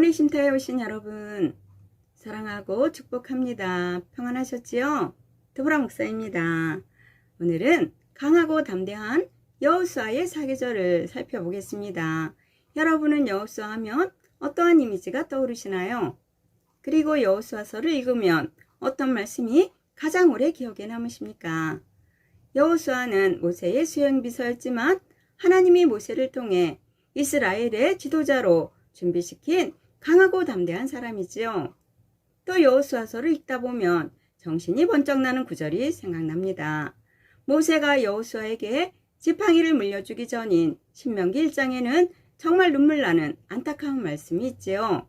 영혼의 쉼터에 오신 여러분, 사랑하고 축복합니다. 평안하셨지요? 드보라 목사입니다. 오늘은 강하고 담대한 여호수아의 사계절을 살펴보겠습니다. 여러분은 여호수아 하면 어떠한 이미지가 떠오르시나요? 그리고 여호수아서를 읽으면 어떤 말씀이 가장 오래 기억에 남으십니까? 여호수아는 모세의 수행비서였지만 하나님이 모세를 통해 이스라엘의 지도자로 준비시킨 강하고 담대한 사람이지요. 또 여호수아서를 읽다 보면 정신이 번쩍 나는 구절이 생각납니다. 모세가 여호수아에게 지팡이를 물려주기 전인 신명기 1장에는 정말 눈물 나는 안타까운 말씀이 있지요.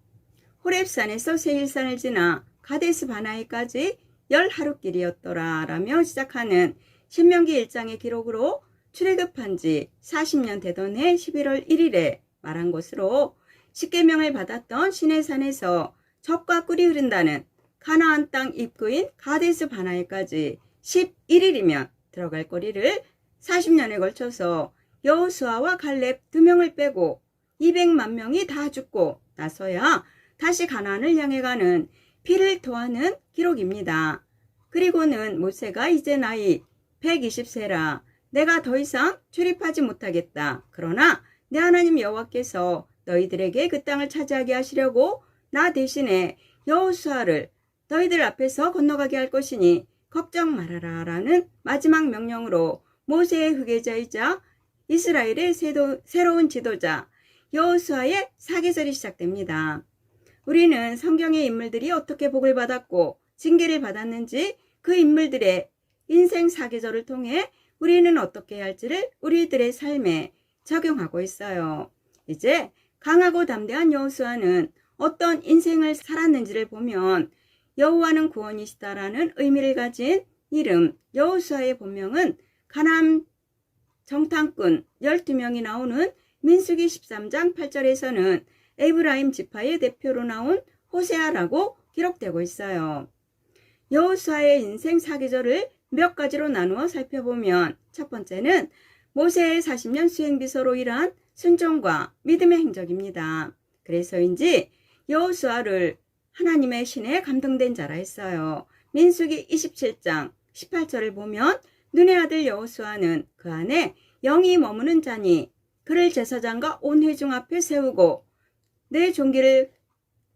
호렙산에서 세일산을 지나 가데스 바나에까지 10하루길이었더라 라며 시작하는 신명기 1장의 기록으로 출애굽한 지 40년 되던 해 11월 1일에 말한 것으로 십계명을 받았던 시내산에서 젖과 꿀이 흐른다는 가나안 땅 입구인 가데스 바나에까지 11일이면 들어갈 거리를 40년에 걸쳐서 여호수아와 갈렙 2명을 빼고 200만 명이 다 죽고 나서야 다시 가나안을 향해 가는 피를 토하는 기록입니다. 그리고는 모세가 이제 나이 120세라 내가 더 이상 출입하지 못하겠다. 그러나 내 하나님 여호와께서 너희들에게 그 땅을 차지하게 하시려고 나 대신에 여호수아를 너희들 앞에서 건너가게 할 것이니 걱정 말아라 라는 마지막 명령으로 모세의 후계자이자 이스라엘의 새로운 지도자 여호수아의 사계절이 시작됩니다. 우리는 성경의 인물들이 어떻게 복을 받았고 징계를 받았는지 그 인물들의 인생 사계절을 통해 우리는 어떻게 해야 할지를 우리들의 삶에 적용하고 있어요. 이제 강하고 담대한 여호수아는 어떤 인생을 살았는지를 보면 여호와는 구원이시다라는 의미를 가진 이름 여호수아의 본명은 가나안 정탐꾼 12명이 나오는 민수기 13장 8절에서는 에브라임 지파의 대표로 나온 호세아라고 기록되고 있어요. 여호수아의 인생 사계절을 몇 가지로 나누어 살펴보면 첫 번째는 모세의 40년 수행비서로 일한 순종과 믿음의 행적입니다. 그래서인지 여호수아를 하나님의 신에 감동된 자라 했어요. 민수기 27장 18절을 보면 눈의 아들 여호수아는 그 안에 영이 머무는 자니 그를 제사장과 온 회중 앞에 세우고 내 종기를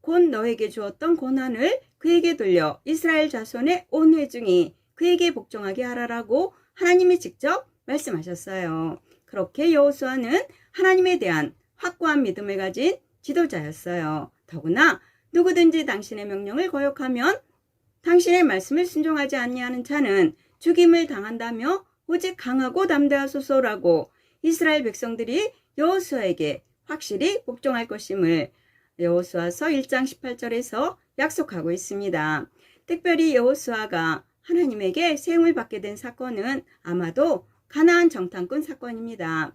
곧 너에게 주었던 고난을 그에게 돌려 이스라엘 자손의 온 회중이 그에게 복종하게 하라라고 하나님이 직접 말씀하셨어요. 그렇게 여호수아는 하나님에 대한 확고한 믿음을 가진 지도자였어요. 더구나 누구든지 당신의 명령을 거역하면 당신의 말씀을 순종하지 아니하는 자는 죽임을 당한다며 오직 강하고 담대하소서라고 이스라엘 백성들이 여호수아에게 확실히 복종할 것임을 여호수아서 1장 18절에서 약속하고 있습니다. 특별히 여호수아가 하나님에게 세움을 받게 된 사건은 아마도 가나안 정탐꾼 사건입니다.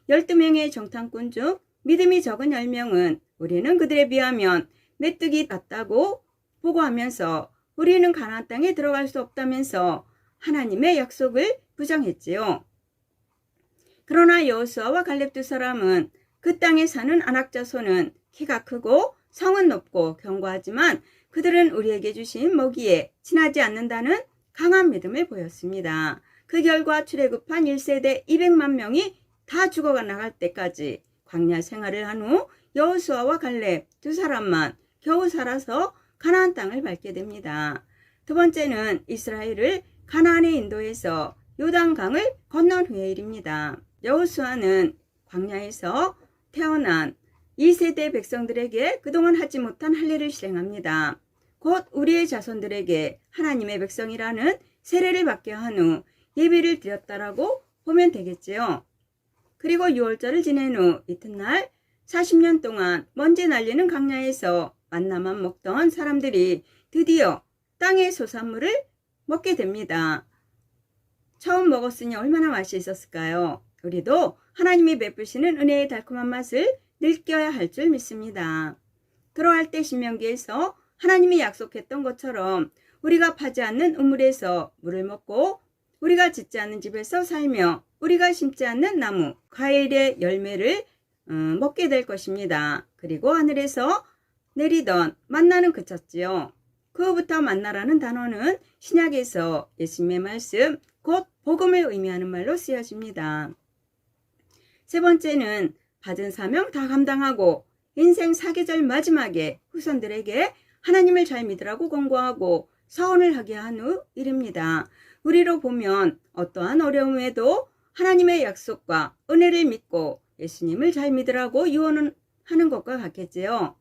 12명의 정탐꾼 중 믿음이 적은 10명은 우리는 그들에 비하면 메뚜기 같다고 보고하면서 우리는 가나안 땅에 들어갈 수 없다면서 하나님의 약속을 부정했지요. 그러나 여호수아와 갈렙 두 사람은 그 땅에 사는 아낙 자손은 키가 크고 성은 높고 견고하지만 그들은 우리에게 주신 먹이에 지나지 않는다는 강한 믿음을 보였습니다. 그 결과 출애굽한 1세대 200만 명이 다 죽어가 나갈 때까지 광야 생활을 한 후 여호수아와 갈렙 두 사람만 겨우 살아서 가나안 땅을 밟게 됩니다. 두 번째는 이스라엘을 가나안에 인도해서 요단강을 건넌 후의 일입니다. 여호수아는 광야에서 태어난 2세대 백성들에게 그동안 하지 못한 할례를 실행합니다. 곧 우리의 자손들에게 하나님의 백성이라는 세례를 받게 한 후 예배를 드렸다라고 보면 되겠지요. 그리고 6월절을 지낸 후 이튿날 40년 동안 먼지 날리는 광야에서 만나만 먹던 사람들이 드디어 땅의 소산물을 먹게 됩니다. 처음 먹었으니 얼마나 맛이 있었을까요? 우리도 하나님이 베푸시는 은혜의 달콤한 맛을 느껴야 할 줄 믿습니다. 그러할 때 신명기에서 하나님이 약속했던 것처럼 우리가 파지 않는 우물에서 물을 먹고 우리가 짓지 않는 집에서 살며 우리가 심지 않는 나무, 과일의 열매를 먹게 될 것입니다. 그리고 하늘에서 내리던 만나는 그쳤지요. 그 후부터 만나라는 단어는 신약에서 예수님의 말씀, 곧 복음을 의미하는 말로 쓰여집니다. 세 번째는 받은 사명 다 감당하고 인생 사계절 마지막에 후손들에게 하나님을 잘 믿으라고 권고하고 서원을 하게 한 후 일입니다. 우리로 보면 어떠한 어려움에도 하나님의 약속과 은혜를 믿고 예수님을 잘 믿으라고 유언하는 것과 같겠지요.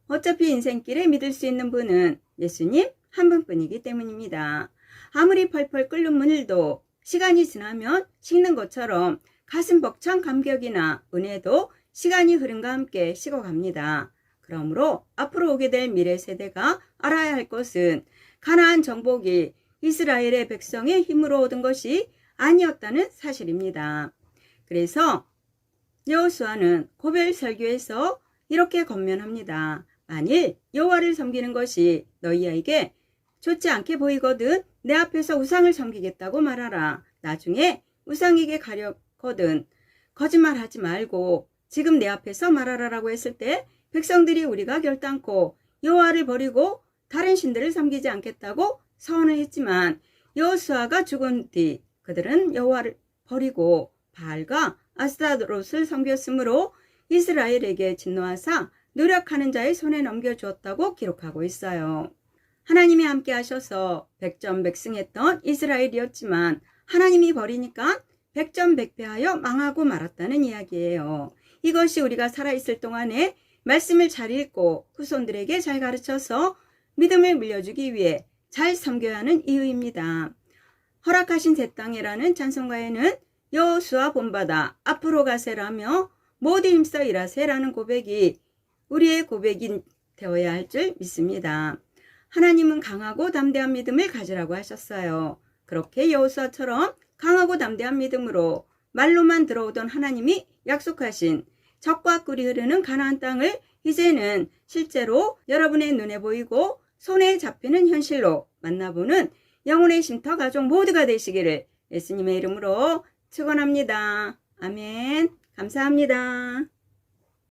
어차피 인생길에 믿을 수 있는 분은 예수님 한 분뿐이기 때문입니다. 아무리 펄펄 끓는 물도 시간이 지나면 식는 것처럼 가슴 벅찬 감격이나 은혜도 시간이 흐름과 함께 식어갑니다. 그러므로 앞으로 오게 될 미래 세대가 알아야 할 것은 가나안 정복이 이스라엘의 백성의 힘으로 얻은 것이 아니었다는 사실입니다. 그래서 여호수아는 고별 설교에서 이렇게 권면합니다. 만일 여호와를 섬기는 것이 너희에게 좋지 않게 보이거든 내 앞에서 우상을 섬기겠다고 말하라. 나중에 우상에게 가려거든 거짓말하지 말고 지금 내 앞에서 말하라라고 했을 때 백성들이 우리가 결단코 여호와를 버리고 다른 신들을 섬기지 않겠다고 서원을 했지만 여호수아가 죽은 뒤 그들은 여호와를 버리고 바알과 아스타롯을 섬겼으므로 이스라엘에게 진노하사 노력하는 자의 손에 넘겨주었다고 기록하고 있어요. 하나님이 함께 하셔서 백전백승했던 이스라엘이었지만 하나님이 버리니까 백전백패하여 망하고 말았다는 이야기예요. 이것이 우리가 살아있을 동안에 말씀을 잘 읽고 후손들에게 잘 가르쳐서 믿음을 물려주기 위해 잘 섬겨야 하는 이유입니다. 허락하신 새 땅이라는 찬송가에는 여호수아 본받아 앞으로 가세라며 모두 힘써 일하세라는 고백이 우리의 고백이 되어야 할 줄 믿습니다. 하나님은 강하고 담대한 믿음을 가지라고 하셨어요. 그렇게 여호수아처럼 강하고 담대한 믿음으로 말로만 들어오던 하나님이 약속하신 적과 꿀이 흐르는 가나안 땅을 이제는 실제로 여러분의 눈에 보이고 손에 잡히는 현실로 만나보는 영혼의 쉼터 가족 모두가 되시기를 예수님의 이름으로 축원합니다. 아멘. 감사합니다.